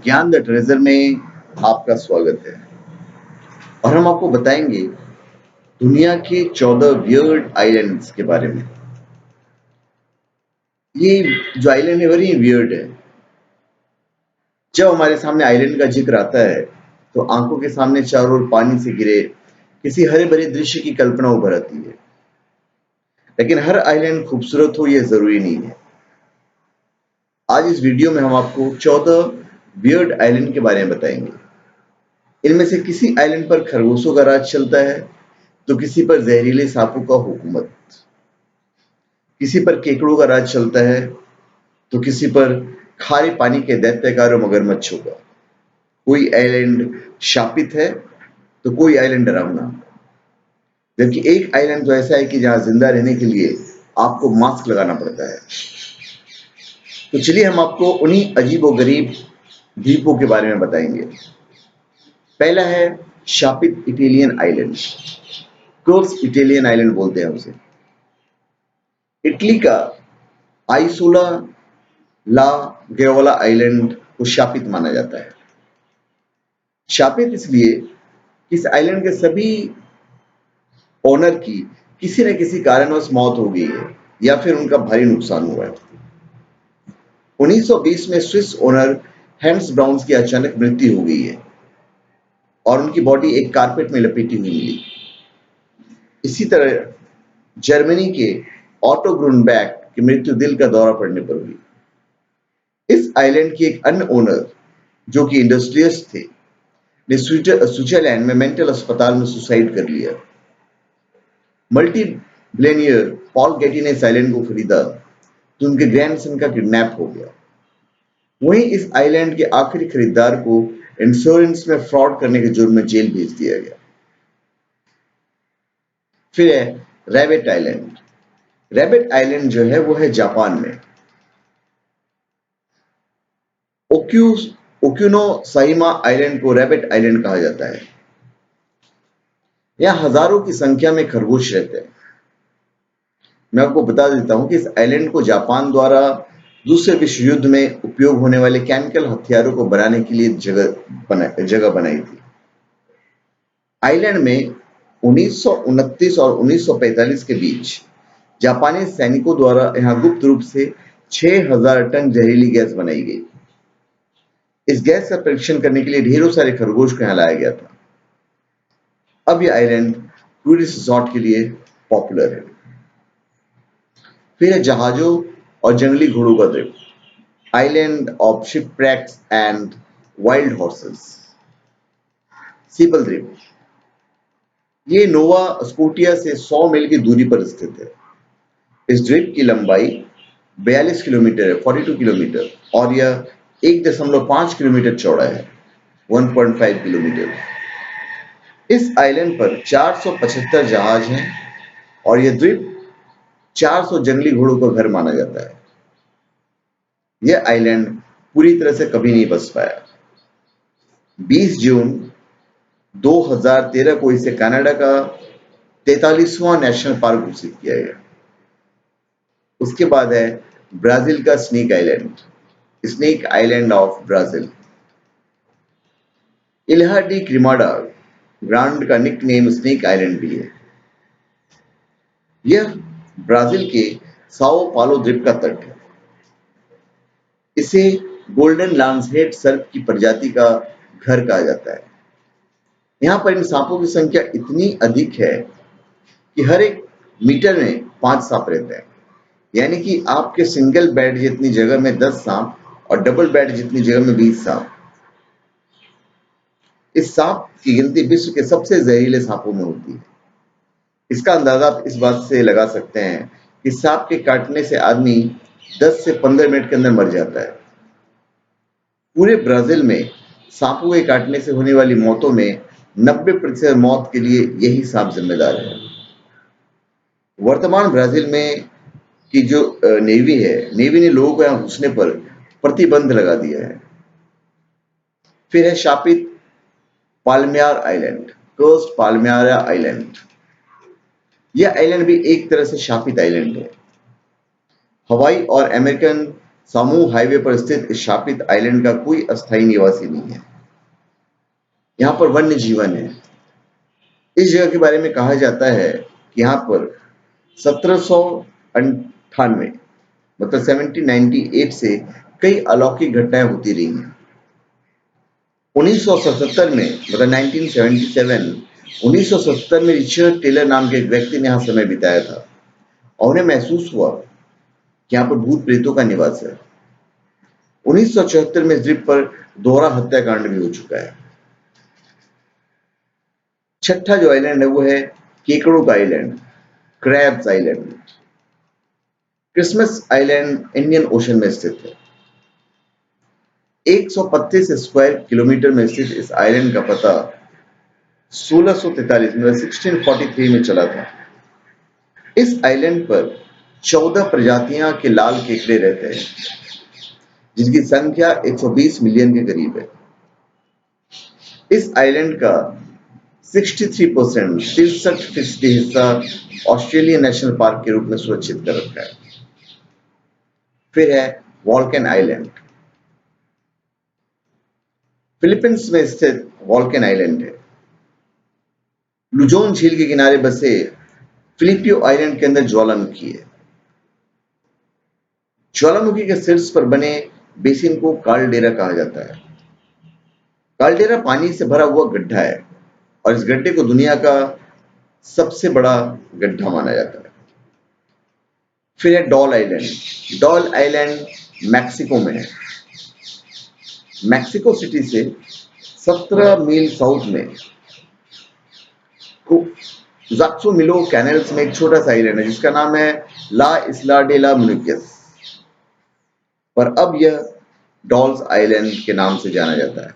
ज्ञान the treasure में आपका स्वागत है और हम आपको बताएंगे दुनिया के 14 वियर्ड आइलैंड्स के बारे में। ये जो आइलैंड है वेरी वियर्ड है। जब हमारे सामने आइलैंड का जिक्र आता है तो आंखों के सामने चारों ओर पानी से घिरे किसी हरे भरे दृश्य की कल्पना उभर आती है, लेकिन हर आइलैंड खूबसूरत हो यह जरूरी नहीं है। आज इस वीडियो में हम आपको 14 वियर्ड आइलैंड के बारे में बताएंगे। इनमें से किसी आइलैंड पर खरगोशों का राज चलता है, तो किसी पर जहरीले सांपों का हुकूमत, किसी पर केकड़ों का राज चलता है तो किसी पर खारे पानी के दैत्यकार और मगरमच्छों का। कोई आइलैंड शापित है तो कोई आइलैंड डरावना, जबकि एक आइलैंड तो ऐसा है कि जहां जिंदा रहने के लिए आपको मास्क लगाना पड़ता है। तो चलिए हम आपको उन्हीं अजीब और गरीब द्वीपों के बारे में बताएंगे। पहला है शापित इटालियन आइलैंड। कर्स इटालियन आइलैंड बोलते हैं उसे। इटली का आइसोला ला गेरोला आइलैंड को शापित माना जाता है। शापित इसलिए कि इस आइलैंड के सभी ओनर की किसी न किसी कारणवश मौत हो गई है या फिर उनका भारी नुकसान हुआ है। 1920 में स्विस ओनर हैंस ब्राउन्स की अचानक मृत्यु हो गई है और उनकी बॉडी एक कारपेट में लपेटी हुई मिली। इसी तरह जर्मनी के ऑटो ग्रुनबैक की मृत्यु दिल का दौरा पड़ने पर हुई। इस आइलैंड की एक अन्य ओनर जो कि इंडस्ट्रियलिस्ट थे ने स्विट्जरलैंड में मेंटल अस्पताल में सुसाइड कर लिया। मल्टी बिलियनियर पॉल गेटी ने इस आइलैंड को खरीदा तो उनके ग्रैंडसन का किडनैप हो गया। वहीं इस आइलैंड के आखिरी खरीदार को इंश्योरेंस में फ्रॉड करने के जुर्म में जेल भेज दिया गया। फिर है रैबिट आइलैंड। रैबिट आइलैंड जो है वो है जापान में। ओक्यूनोसाइमा आइलैंड को रैबिट आइलैंड कहा जाता है। यहाँ हजारों की संख्या में खरगोश रहते हैं। मैं आपको बता देता हूं कि इस आइलैंड को जापान द्वारा दूसरे विश्व युद्ध में उपयोग होने वाले केमिकल हथियारों को बनाने के लिए जगह बनाई थी। आइलैंड में 1929 और 1945 के बीच जापानी सैनिकों द्वारा यहाँ गुप्त रूप से 6000 टन जहरीली गैस बनाई गई। इस गैस का परीक्षण करने के लिए ढेरों सारे खरगोश को यहाँ लाया गया था। अब यह आइलैंड टूरिस्ट रिसोर्ट के लिए पॉपुलर है। फिर है जहाजों और जंगली घोड़ों का द्वीप, island of shipwrecks and wild horses. सीपल द्वीप ये नोवा स्कोटिया से 100 मील की दूरी पर स्थित है। इस द्वीप की लंबाई 42 किलोमीटर है, 42 किलोमीटर, और यह 1.5 किलोमीटर चौड़ा है, 1.5 किलोमीटर। इस आइलैंड पर 475 जहाज हैं और यह द्वीप 400 जंगली घोड़ों का घर माना जाता है। यह आइलैंड पूरी तरह से कभी नहीं बस पाया। 20 जून 2013 को इसे कनाडा का 43वां नेशनल पार्क घोषित किया गया। उसके बाद है ब्राजील का snake island, snake island of Brazil. Ilha da Queimada Grande का निक नेम स्नेक आइलैंड भी है। यह ब्राजील के साओ पालो द्वीप का तट है। इसे गोल्डन लांसहेड सर्प की प्रजाति का घर कहा जाता है। यहाँ पर इन सांपों की संख्या इतनी अधिक है कि हर एक मीटर में 5 सांप रहते हैं। यानी कि आपके सिंगल बेड जितनी जगह में 10 सांप और डबल बेड जितनी जगह में 20 सांप। इस सांप की गिनती विश्व के सबसे जहरीले सांपों में होती है। इसका अंदाजा आप इस बात से लगा सकते हैं कि सांप के काटने से आदमी 10 से 15 मिनट के अंदर मर जाता है। पूरे ब्राजील में सांपों के काटने से होने वाली मौतों में 90% मौत के लिए यही सांप जिम्मेदार है। वर्तमान ब्राजील में की जो नेवी है, नेवी ने लोगों को यहाँ घुसने पर प्रतिबंध लगा दिया है। फिर है शापित पाल्मियार आइलैंड, कर्स्ड पाल्मियारा आइलैंड। यह आइलैंड भी एक तरह से शापित आइलैंड है। हवाई और अमेरिकन सामू हाईवे पर स्थित इस शापित आइलैंड का कोई अस्थायी निवासी नहीं है। यहाँ पर वन्य जीवन है। इस जगह के बारे में कहा जाता है कि यहाँ पर 1798 मतलब 1798 से कई अलौकिक घटनाएं होती रही हैं। 1977 में मतलब 1977 1977 में रिचर्ड टेलर नाम के एक व्यक्ति ने यहाँ समय बिताया था और उन्हें महसूस हुआ कि यहाँ पर भूत प्रेतों का निवास है। 1974 में इस द्वीप पर दोहरा हत्याकांड भी हो चुका है। छठा जो आइलैंड है वो है केकड़ों का island, crabs island. Christmas island Indian ocean में स्थित है। 125 स्क्वायर किलोमीटर में स्थित इस आइलैंड का पता 1643 में 1643 में चला था। इस आइलैंड पर 14 प्रजातियां के लाल केकड़े रहते हैं, जिनकी संख्या 120 मिलियन के करीब है। इस आइलैंड का 63% हिस्सा ऑस्ट्रेलियन नेशनल पार्क के रूप में सुरक्षित कर रखा है। फिर है वॉल्केन आइलैंड। फिलीपींस में स्थित वॉल्केन आइलैंड है। लुजोन झील के किनारे बसे फिलिपियो आइलैंड के अंदर ज्वालामुखी है। ज्वालामुखी के शीर्ष पर बने बेसिन को काल्डेरा कहा जाता है। काल्डेरा पानी से भरा हुआ गड्ढा है और इस गड्ढे को दुनिया का सबसे बड़ा गड्ढा माना जाता है। फिर है doll island. Doll island Mexico में है। मैक्सिको सिटी से 17 मील साउथ में ज़ाक्सोमिलो कैनल्स में एक छोटा सा आइलैंड है जिसका नाम है ला इस्ला डे ला मुनिक्यस, पर अब यह डॉल्स आइलैंड के नाम से जाना जाता है।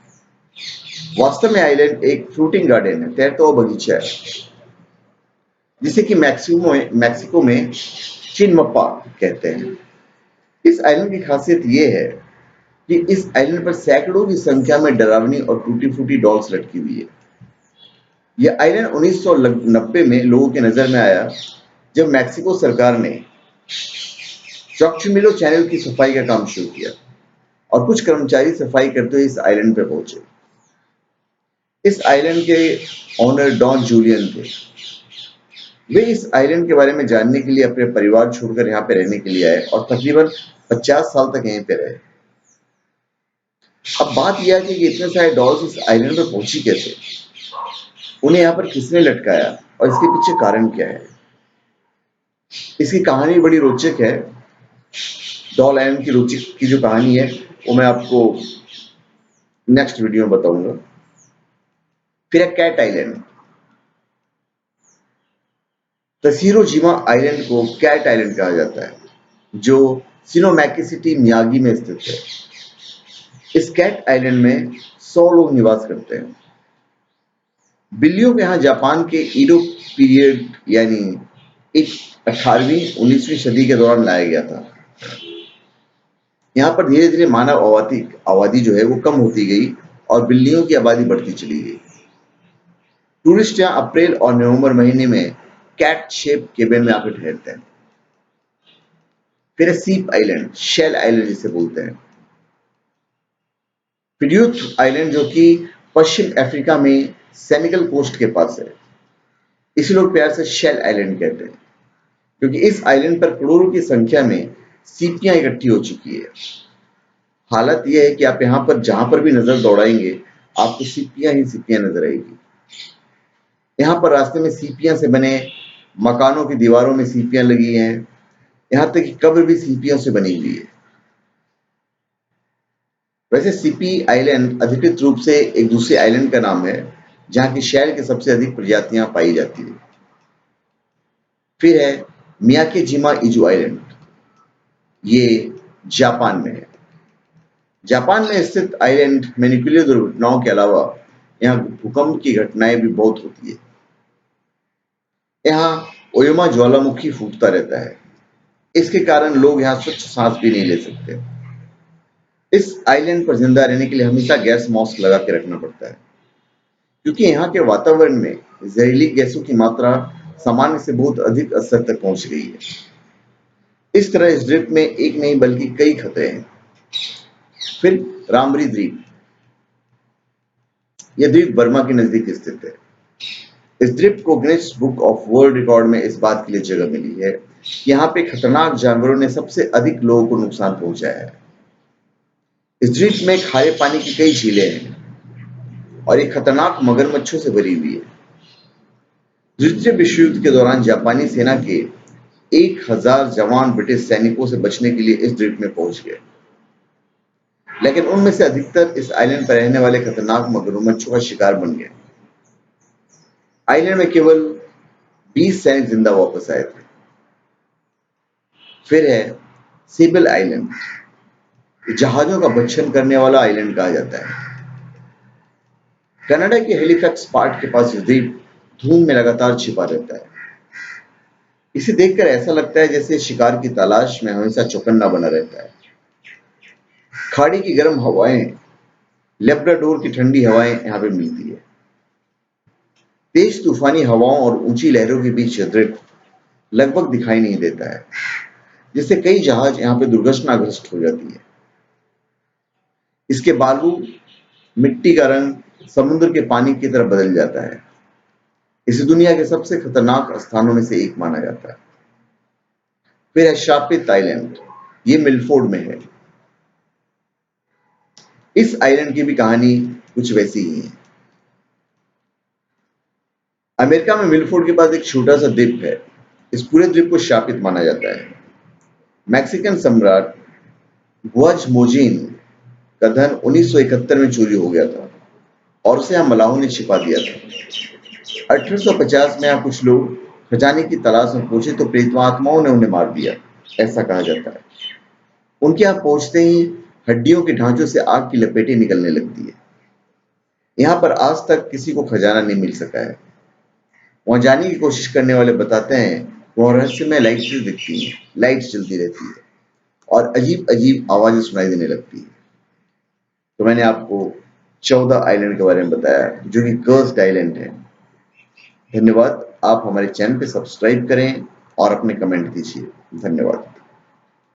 वास्तव में आइलैंड एक फ्रूटिंग गार्डन है, तैरता हुआ बगीचा है, जिसे कि मैक्सिको में चिनमप्पा कहते हैं। इस आइलैंड की खासियत यह है कि इस आइलैंड पर सैकड़ों की संख्या में डरावनी और टूटी फूटी डॉल्स लटकी हुई है। यह आइलैंड 1990 में लोगों की नजर में आया जब मैक्सिको सरकार ने चॉक्चुमिलो चैनल की सफाई का काम शुरू किया और कुछ कर्मचारी सफाई करते हुए इस आइलैंड पर पहुंचे। इस आइलैंड के ओनर डॉन जूलियन थे। वे इस आइलैंड के बारे में जानने के लिए अपने परिवार छोड़कर यहाँ पे रहने के लिए आए और तकरीबन 50 साल तक यहीं पे रहे। अब बात यह है कि इतने सारे डॉल्स इस आइलैंड पर पहुंची कैसे, उन्हें यहाँ पर किसने लटकाया और इसके पीछे कारण क्या है। इसकी कहानी बड़ी रोचक है। डॉल आइलैंड की रोचक की जो कहानी है वो मैं आपको नेक्स्ट वीडियो में बताऊंगा। फिर है कैट आइलैंड। तसीरोजिमा आइलैंड को कैट आइलैंड कहा जाता है, जो सिनोमैकी मियागी में स्थित है। इस कैट आइलैंड में 100 लोग निवास करते हैं। बिल्लियों को यहाँ जापान के ईडो पीरियड यानी 18वीं 19वीं सदी के दौरान लाया गया था। यहाँ पर धीरे धीरे मानव आबादी जो है वो कम होती गई और बिल्लियों की आबादी बढ़ती चली गई। टूरिस्ट यहाँ अप्रैल और नवंबर महीने में कैट शेप केबिन में आकर ठहरते हैं। फिर सीप आइलैंड, शेल आइलैंड जिसे बोलते हैं। फिड्यूथ आइलैंड जो कि पश्चिम अफ्रीका में सेनेगल कोस्ट के पास है, इसे लोग प्यार से शेल आइलैंड कहते हैं, क्योंकि इस आइलैंड पर करोड़ों की संख्या में सीपियां इकट्ठी हो चुकी है। हालत यह है कि आप यहाँ पर जहां पर भी नजर दौड़ाएंगे आपको सीपियां ही सीपियां नजर आएगी। यहाँ पर रास्ते में सीपियां से बने मकानों की दीवारों में सीपियां लगी हैं, यहाँ तक कि कब्र भी सीपियों से बनी हुई है। वैसे सीपी आइलैंड अधिकृत रूप से एक दूसरे आइलैंड का नाम है जहाँ की शैल की सबसे अधिक प्रजातियां पाई जाती है। फिर है मियाकेजिमा इजू आइलैंड, ये जापान में है। जापान में स्थित आइलैंड में न्यूक्लियर दुर्घटनाओं के अलावा यहाँ भूकंप की घटनाएं भी बहुत होती है। यहाँ ओयोमा ज्वालामुखी फूटता रहता है, इसके कारण लोग यहाँ स्वच्छ सांस भी नहीं ले सकते। इस आइलैंड पर जिंदा रहने के लिए हमेशा गैस मास्क लगा के रखना पड़ता है, क्योंकि यहाँ के वातावरण में जहरीली गैसों की मात्रा सामान्य से बहुत अधिक स्तर तक पहुंच गई है। इस तरह इस द्वीप में एक नहीं बल्कि कई खतरे हैं। फिर रामबरी द्वीप, यह द्वीप बर्मा के नजदीक स्थित है। इस द्वीप को Guinness book of world record में इस बात के लिए जगह मिली है कि यहाँ पे खतरनाक जानवरों ने सबसे अधिक लोगों को नुकसान पहुंचाया है। इस द्वीप में खारे पानी की कई झीलें हैं और एक खतरनाक मगरमच्छों से भरी हुई है। द्वितीय विश्व युद्ध के दौरान जापानी सेना के 1000 जवान ब्रिटिश सैनिकों से बचने के लिए इस द्वीप में पहुंच गए, लेकिन उनमें से अधिकतर इस आइलैंड पर रहने वाले खतरनाक मगरमच्छों का शिकार बन गए। आइलैंड में केवल 20 सैनिक जिंदा वापस आए थे। फिर है सेबल आइलैंड, जहाजों का भक्षण करने वाला आइलैंड कहा जाता है। कनाडा के हेलीफैक्स पार्ट के पास द्वीप धुंध में लगातार छिपा रहता है। इसे देखकर ऐसा लगता है जैसे शिकार की तलाश में हमेशा चौकन्ना बना रहता है। खाड़ी की गर्म हवाएं, लेब्राडोर की ठंडी हवाएं यहाँ पे मिलती है। तेज तूफानी हवाओं और ऊंची लहरों के बीच यह द्वीप लगभग दिखाई नहीं देता है, जिससे कई जहाज यहाँ पे दुर्घटनाग्रस्त हो जाती है। इसके बालू मिट्टी का रंग समुद्र के पानी की तरह बदल जाता है। इसे दुनिया के सबसे खतरनाक स्थानों में से एक माना जाता है। फिर है शापित आइलैंड, ये मिलफोर्ड में है। इस आइलैंड की भी कहानी कुछ वैसी ही है। अमेरिका में मिलफोर्ड के पास एक छोटा सा द्वीप है। इस पूरे द्वीप को शापित माना जाता है। मैक्सिकन सम्राट गुआजमोजिन का धन 1971 में चोरी हो गया था और उसे यहाँ मलाहों ने छिपा दिया था। 1850 में यहाँ कुछ लोग खजाने की तलाश में पहुंचे तो प्रेतात्माओं ने उन्हें मार दिया, ऐसा कहा जाता है। उनके यहाँ पहुंचते ही हड्डियों के ढांचों से आग की लपेटें निकलने लगती है। यहाँ पर आज तक किसी को खजाना नहीं मिल सका है। वहां जाने की कोशिश करने वाले बताते हैं वहां रहस्यमय लाइट्स दिखती हैं, लाइट्स जलती रहती है और अजीब अजीब आवाजें सुनाई देने लगती है। तो मैंने आपको 14 आइलैंड के बारे में बताया जो कि कर्स्ड आइलैंड है। धन्यवाद। आप हमारे चैनल पे सब्सक्राइब करें और अपने कमेंट दीजिए। धन्यवाद।